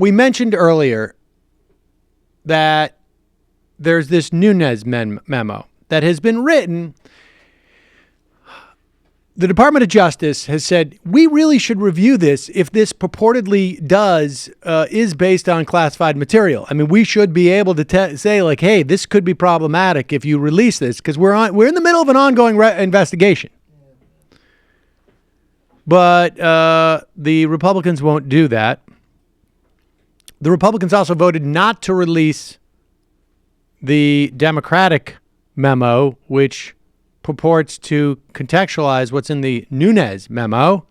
we mentioned earlier that there's this Nunes memo that has been written. The Department of Justice has said, we really should review this if this purportedly is based on classified material. I mean, we should be able to say, like, hey, this could be problematic if you release this, because we're in the middle of an ongoing investigation. But the Republicans won't do that. The Republicans also voted not to release the Democratic memo, which purports to contextualize what's in the Nunes memo.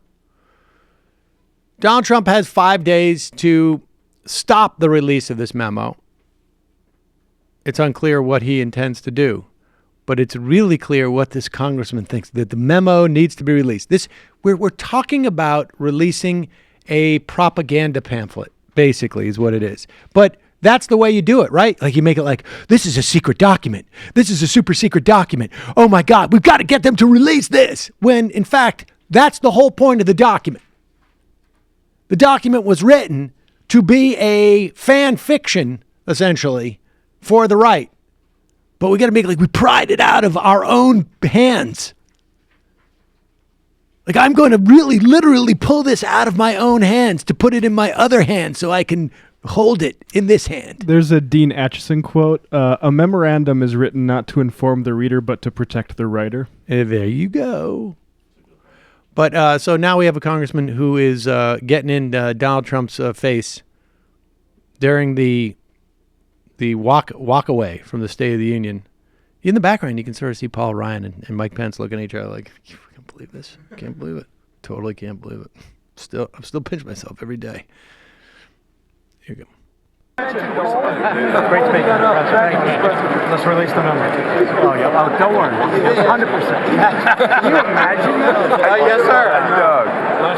Donald Trump has 5 days to stop the release of this memo. It's unclear what he intends to do, but it's really clear what this congressman thinks, that the memo needs to be released. We're talking about releasing a propaganda pamphlet, basically, is what it is. But that's the way you do it, right? Like, you make it like, this is a secret document. This is a super secret document. Oh my God, we've got to get them to release this. When in fact, that's the whole point of the document. The document was written to be a fan fiction, essentially, for the right. But we got to make it like we pried it out of our own hands. Like, I'm going to really literally pull this out of my own hands to put it in my other hand so I can hold it in this hand. There's a Dean Acheson quote. A memorandum is written not to inform the reader, but to protect the writer. There you go. But so now we have a congressman who is getting in Donald Trump's face during the walk away from the State of the Union. In the background, you can sort of see Paul Ryan and Mike Pence looking at each other like, I can't believe this. Can't believe it. Totally can't believe it. I'm still pinching myself every day. Here you go. Great speaking. Let's release the memo. Oh, yeah. Oh, don't worry. 100%. Can you imagine that? Yes, sir.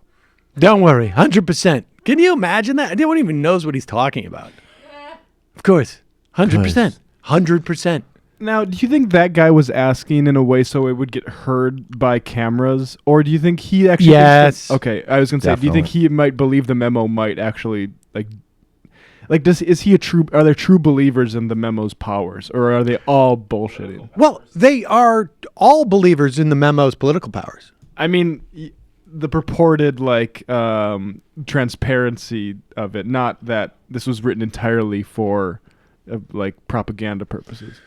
Don't worry. 100%. Can you imagine that? No one even knows what he's talking about. Of course. 100%. 100%. Now, do you think that guy was asking in a way so it would get heard by cameras? Or do you think he actually... Yes. Okay, I was going to say, do you think he might believe the memo might actually, are there true believers in the memo's powers, or are they all bullshitting? Well, they are all believers in the memo's political powers. I mean, the purported transparency of it, not that this was written entirely for propaganda purposes.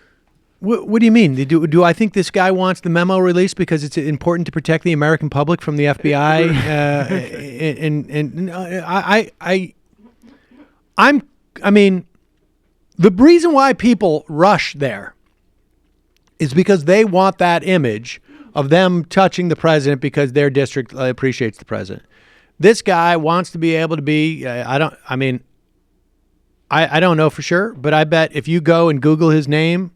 What do you mean? Do I think this guy wants the memo released because it's important to protect the American public from the FBI? I mean, the reason why people rush there is because they want that image of them touching the president because their district appreciates the president. This guy wants to be able to be, I don't know for sure, but I bet if you go and Google his name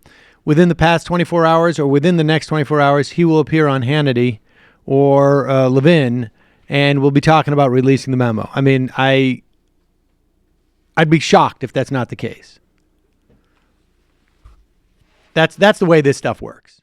within the past 24 hours or within the next 24 hours, he will appear on Hannity or Levin and we'll be talking about releasing the memo. I mean, I'd be shocked if that's not the case. That's the way this stuff works.